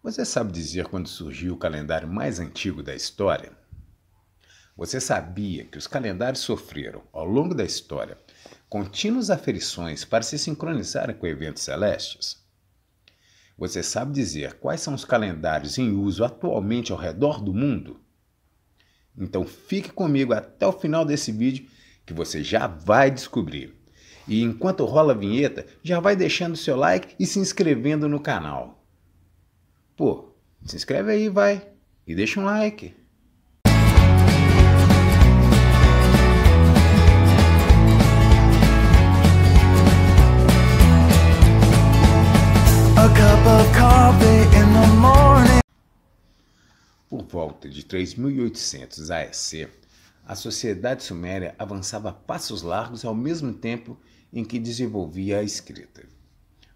Você sabe dizer quando surgiu o calendário mais antigo da história? Você sabia que os calendários sofreram, ao longo da história, contínuas aferições para se sincronizarem com eventos celestes? Você sabe dizer quais são os calendários em uso atualmente ao redor do mundo? Então fique comigo até o final desse vídeo que você já vai descobrir. E enquanto rola a vinheta, já vai deixando seu like e se inscrevendo no canal. Pô, se inscreve aí, vai, e deixa um like. A cup of coffee in the morning. Por volta de 3800 AEC, a sociedade suméria avançava a passos largos ao mesmo tempo em que desenvolvia a escrita.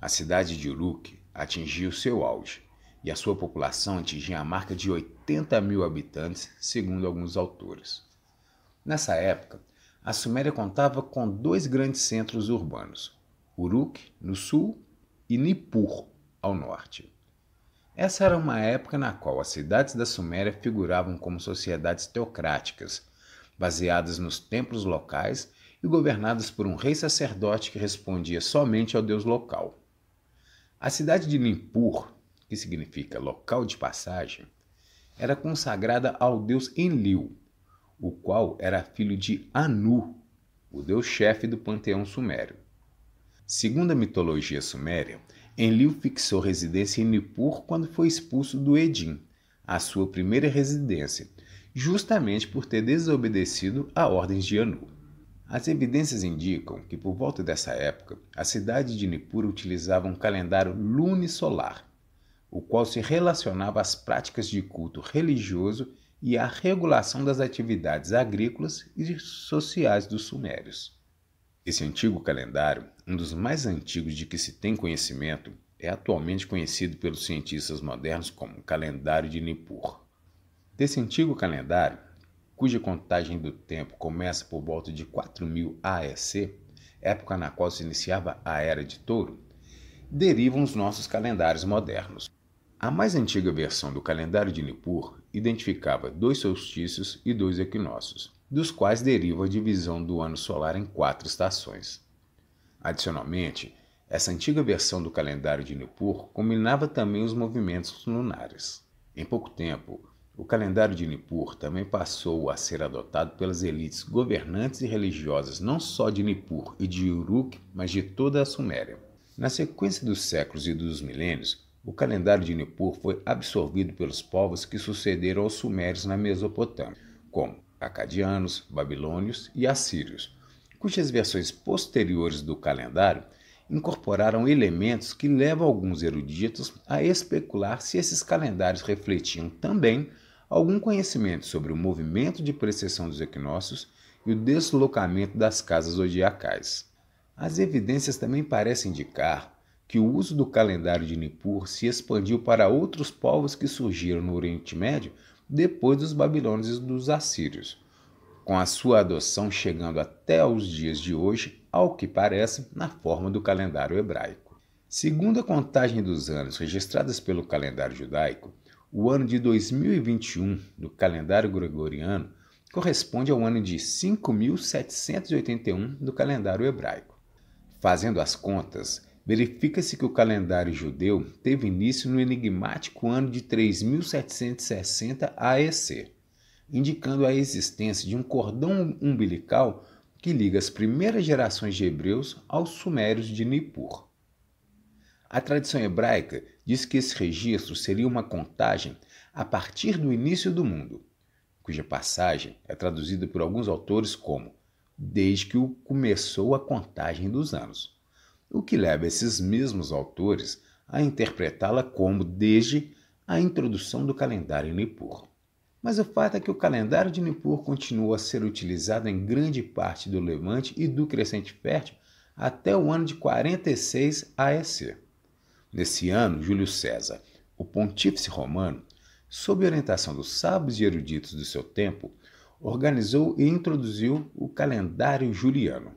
A cidade de Uruk atingiu seu auge e a sua população atingia a marca de 80 mil habitantes, segundo alguns autores. Nessa época, a Suméria contava com dois grandes centros urbanos, Uruk, no sul, e Nippur, ao norte. Essa era uma época na qual as cidades da Suméria figuravam como sociedades teocráticas, baseadas nos templos locais e governadas por um rei sacerdote que respondia somente ao deus local. A cidade de Nippur, que significa local de passagem, era consagrada ao deus Enlil, o qual era filho de Anu, o deus-chefe do panteão sumério. Segundo a mitologia suméria, Enlil fixou residência em Nippur quando foi expulso do Edim, a sua primeira residência, justamente por ter desobedecido a ordens de Anu. As evidências indicam que por volta dessa época, a cidade de Nippur utilizava um calendário lunisolar, o qual se relacionava às práticas de culto religioso e à regulação das atividades agrícolas e sociais dos sumérios. Esse antigo calendário, um dos mais antigos de que se tem conhecimento, é atualmente conhecido pelos cientistas modernos como calendário de Nippur. Desse antigo calendário, cuja contagem do tempo começa por volta de 4000 AEC, época na qual se iniciava a Era de Touro, derivam os nossos calendários modernos. A mais antiga versão do calendário de Nippur identificava 2 solstícios e 2 equinócios, dos quais deriva a divisão do ano solar em 4 estações. Adicionalmente, essa antiga versão do calendário de Nippur combinava também os movimentos lunares. Em pouco tempo, o calendário de Nippur também passou a ser adotado pelas elites governantes e religiosas não só de Nippur e de Uruk, mas de toda a Suméria. Na sequência dos séculos e dos milênios, o calendário de Nippur foi absorvido pelos povos que sucederam aos sumérios na Mesopotâmia, como acadianos, babilônios e assírios, cujas versões posteriores do calendário incorporaram elementos que levam alguns eruditos a especular se esses calendários refletiam também algum conhecimento sobre o movimento de precessão dos equinócios e o deslocamento das casas zodiacais. As evidências também parecem indicar que o uso do calendário de Nippur se expandiu para outros povos que surgiram no Oriente Médio depois dos babilônios e dos assírios, com a sua adoção chegando até aos dias de hoje, ao que parece, na forma do calendário hebraico. Segundo a contagem dos anos registradas pelo calendário judaico, o ano de 2021 do calendário gregoriano corresponde ao ano de 5781 do calendário hebraico. Fazendo as contas, verifica-se que o calendário judeu teve início no enigmático ano de 3760 AEC, indicando a existência de um cordão umbilical que liga as primeiras gerações de hebreus aos sumérios de Nippur. A tradição hebraica diz que esse registro seria uma contagem a partir do início do mundo, cuja passagem é traduzida por alguns autores como desde que começou a contagem dos anos, o que leva esses mesmos autores a interpretá-la como desde a introdução do calendário em Nippur. Mas o fato é que o calendário de Nippur continua a ser utilizado em grande parte do Levante e do Crescente Fértil até o ano de 46 AEC. Nesse ano, Júlio César, o pontífice romano, sob orientação dos sábios e eruditos do seu tempo, organizou e introduziu o calendário juliano.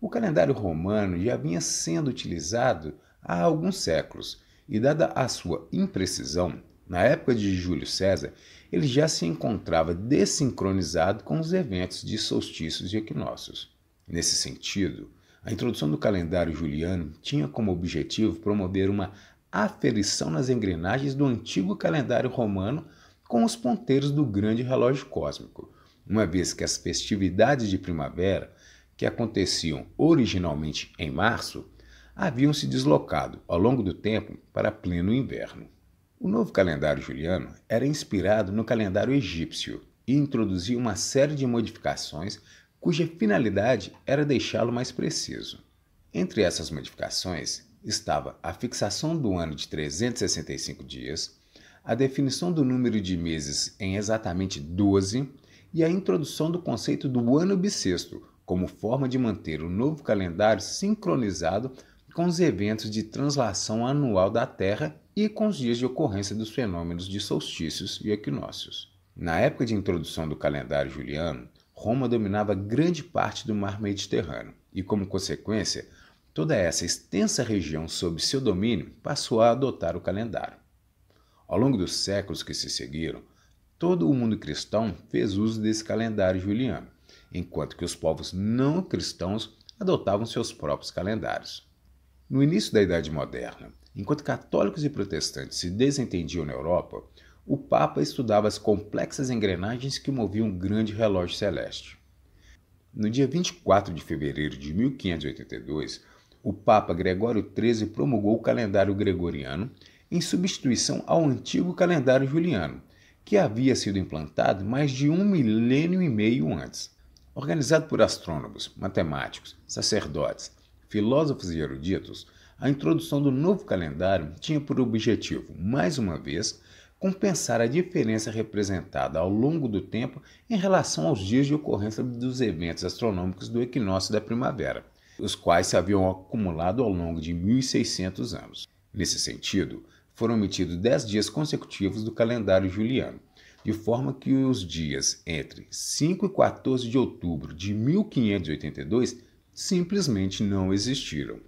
O calendário romano já vinha sendo utilizado há alguns séculos e dada a sua imprecisão, na época de Júlio César, ele já se encontrava desincronizado com os eventos de solstícios e equinócios. Nesse sentido, a introdução do calendário juliano tinha como objetivo promover uma aferição nas engrenagens do antigo calendário romano com os ponteiros do grande relógio cósmico, uma vez que as festividades de primavera, que aconteciam originalmente em março, haviam se deslocado ao longo do tempo para pleno inverno. O novo calendário juliano era inspirado no calendário egípcio e introduzia uma série de modificações cuja finalidade era deixá-lo mais preciso. Entre essas modificações estava a fixação do ano de 365 dias, a definição do número de meses em exatamente 12 e a introdução do conceito do ano bissexto como forma de manter o novo calendário sincronizado com os eventos de translação anual da Terra e com os dias de ocorrência dos fenômenos de solstícios e equinócios. Na época de introdução do calendário juliano, Roma dominava grande parte do mar Mediterrâneo e, como consequência, toda essa extensa região sob seu domínio passou a adotar o calendário. Ao longo dos séculos que se seguiram, todo o mundo cristão fez uso desse calendário juliano, enquanto que os povos não cristãos adotavam seus próprios calendários. No início da Idade Moderna, enquanto católicos e protestantes se desentendiam na Europa, o Papa estudava as complexas engrenagens que moviam o grande relógio celeste. No dia 24 de fevereiro de 1582, o Papa Gregório XIII promulgou o calendário gregoriano em substituição ao antigo calendário juliano, que havia sido implantado mais de 1 milênio e meio antes. Organizado por astrônomos, matemáticos, sacerdotes, filósofos e eruditos, a introdução do novo calendário tinha por objetivo, mais uma vez, compensar a diferença representada ao longo do tempo em relação aos dias de ocorrência dos eventos astronômicos do equinócio da primavera, os quais se haviam acumulado ao longo de 1.600 anos. Nesse sentido, foram omitidos 10 dias consecutivos do calendário juliano, de forma que os dias entre 5 e 14 de outubro de 1582 simplesmente não existiram.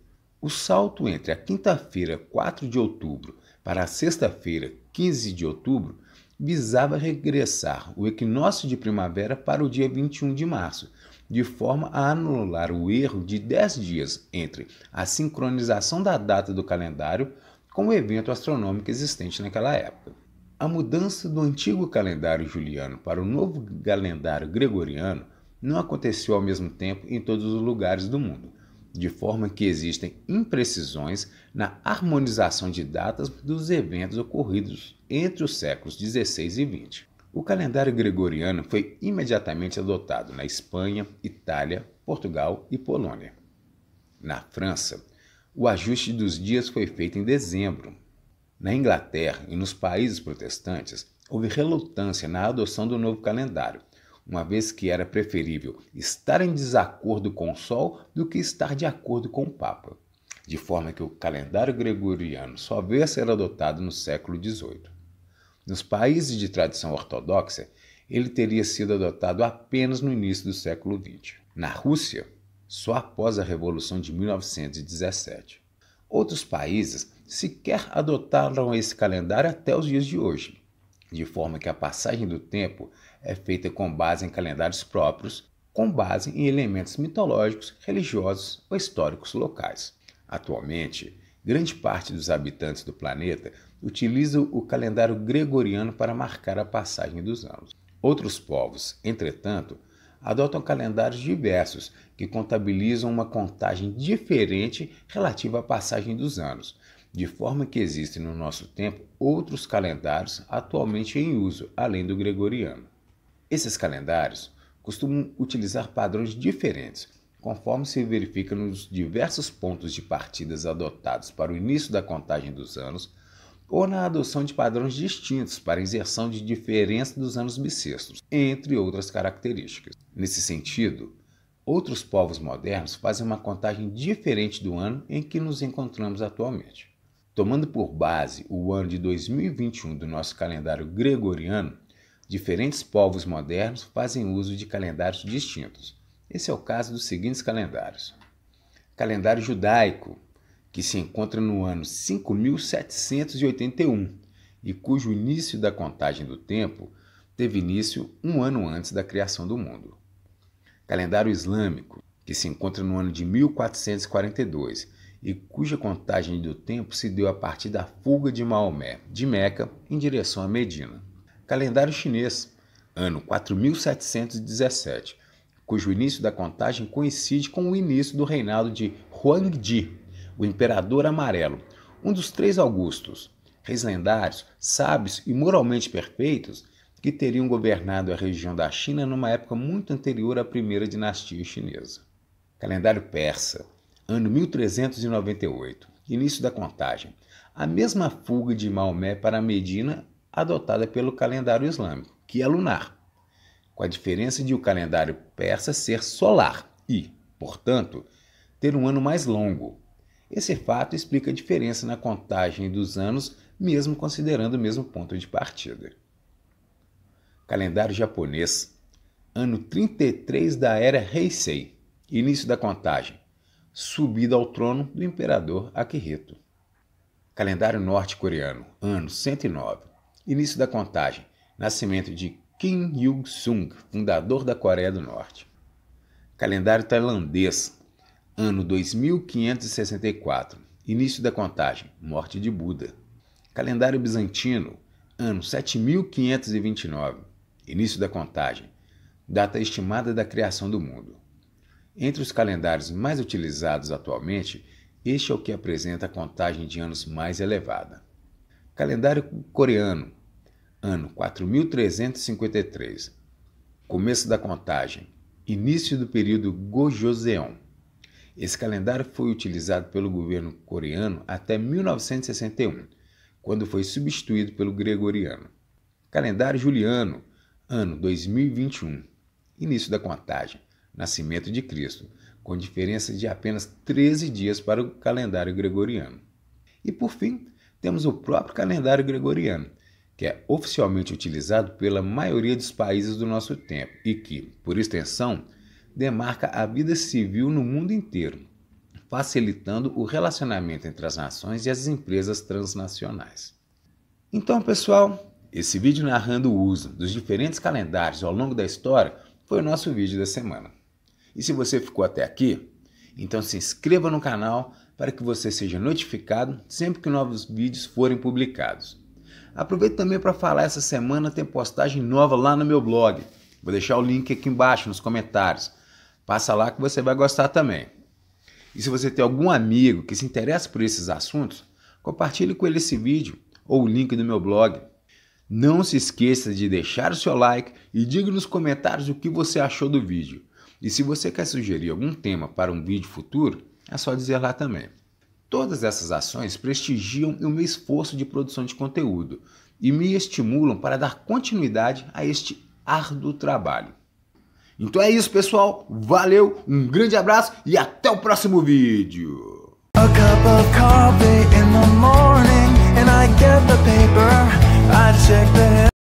O salto entre a quinta-feira, 4 de outubro, para a sexta-feira, 15 de outubro, visava regressar o equinócio de primavera para o dia 21 de março, de forma a anular o erro de 10 dias entre a sincronização da data do calendário com o evento astronômico existente naquela época. A mudança do antigo calendário juliano para o novo calendário gregoriano não aconteceu ao mesmo tempo em todos os lugares do mundo, de forma que existem imprecisões na harmonização de datas dos eventos ocorridos entre os séculos XVI e XX. O calendário gregoriano foi imediatamente adotado na Espanha, Itália, Portugal e Polônia. Na França, o ajuste dos dias foi feito em dezembro. Na Inglaterra e nos países protestantes, houve relutância na adoção do novo calendário, uma vez que era preferível estar em desacordo com o Sol do que estar de acordo com o Papa, de forma que o calendário gregoriano só veio a ser adotado no século XVIII. Nos países de tradição ortodoxa, ele teria sido adotado apenas no início do século XX. Na Rússia, só após a Revolução de 1917. Outros países sequer adotaram esse calendário até os dias de hoje, de forma que a passagem do tempo é feita com base em calendários próprios, com base em elementos mitológicos, religiosos ou históricos locais. Atualmente, grande parte dos habitantes do planeta utiliza o calendário gregoriano para marcar a passagem dos anos. Outros povos, entretanto, adotam calendários diversos que contabilizam uma contagem diferente relativa à passagem dos anos, de forma que existem no nosso tempo outros calendários atualmente em uso, além do gregoriano. Esses calendários costumam utilizar padrões diferentes, conforme se verifica nos diversos pontos de partidas adotados para o início da contagem dos anos, ou na adoção de padrões distintos para a inserção de diferença dos anos bissextos, entre outras características. Nesse sentido, outros povos modernos fazem uma contagem diferente do ano em que nos encontramos atualmente. Tomando por base o ano de 2021 do nosso calendário gregoriano, diferentes povos modernos fazem uso de calendários distintos. Esse é o caso dos seguintes calendários: calendário judaico, que se encontra no ano 5781 e cujo início da contagem do tempo teve início um ano antes da criação do mundo. Calendário islâmico, que se encontra no ano de 1442 e cuja contagem do tempo se deu a partir da fuga de Maomé de Meca em direção a Medina. Calendário chinês, ano 4717, cujo início da contagem coincide com o início do reinado de Huangdi, o Imperador Amarelo, um dos 3 Augustos, reis lendários, sábios e moralmente perfeitos que teriam governado a região da China numa época muito anterior à primeira dinastia chinesa. Calendário persa, ano 1398, início da contagem, a mesma fuga de Maomé para Medina adotada pelo calendário islâmico, que é lunar, com a diferença de o calendário persa ser solar e, portanto, ter um ano mais longo. Esse fato explica a diferença na contagem dos anos, mesmo considerando o mesmo ponto de partida. Calendário japonês, ano 33 da era Heisei, início da contagem, subida ao trono do imperador Akihito. Calendário norte-coreano, ano 109, início da contagem, nascimento de Kim Il-sung, fundador da Coreia do Norte. Calendário tailandês, ano 2564, início da contagem, morte de Buda. Calendário bizantino, ano 7529, início da contagem, data estimada da criação do mundo. Entre os calendários mais utilizados atualmente, este é o que apresenta a contagem de anos mais elevada. Calendário coreano, ano 4353, começo da contagem, início do período Gojoseon. Esse calendário foi utilizado pelo governo coreano até 1961, quando foi substituído pelo gregoriano. Calendário juliano, ano 2021, início da contagem, nascimento de Cristo, com diferença de apenas 13 dias para o calendário gregoriano. E por fim, temos o próprio calendário gregoriano, que é oficialmente utilizado pela maioria dos países do nosso tempo e que, por extensão, demarca a vida civil no mundo inteiro, facilitando o relacionamento entre as nações e as empresas transnacionais. Então, pessoal, esse vídeo narrando o uso dos diferentes calendários ao longo da história foi o nosso vídeo da semana. E se você ficou até aqui, então se inscreva no canal para que você seja notificado sempre que novos vídeos forem publicados. Aproveito também para falar, essa semana tem postagem nova lá no meu blog. Vou deixar o link aqui embaixo nos comentários. Passa lá que você vai gostar também. E se você tem algum amigo que se interessa por esses assuntos, compartilhe com ele esse vídeo ou o link do meu blog. Não se esqueça de deixar o seu like e diga nos comentários o que você achou do vídeo. E se você quer sugerir algum tema para um vídeo futuro, é só dizer lá também. Todas essas ações prestigiam o meu esforço de produção de conteúdo e me estimulam para dar continuidade a este árduo trabalho. Então é isso, pessoal. Valeu, um grande abraço e até o próximo vídeo. A cup of coffee in the morning, and I get the paper. I check the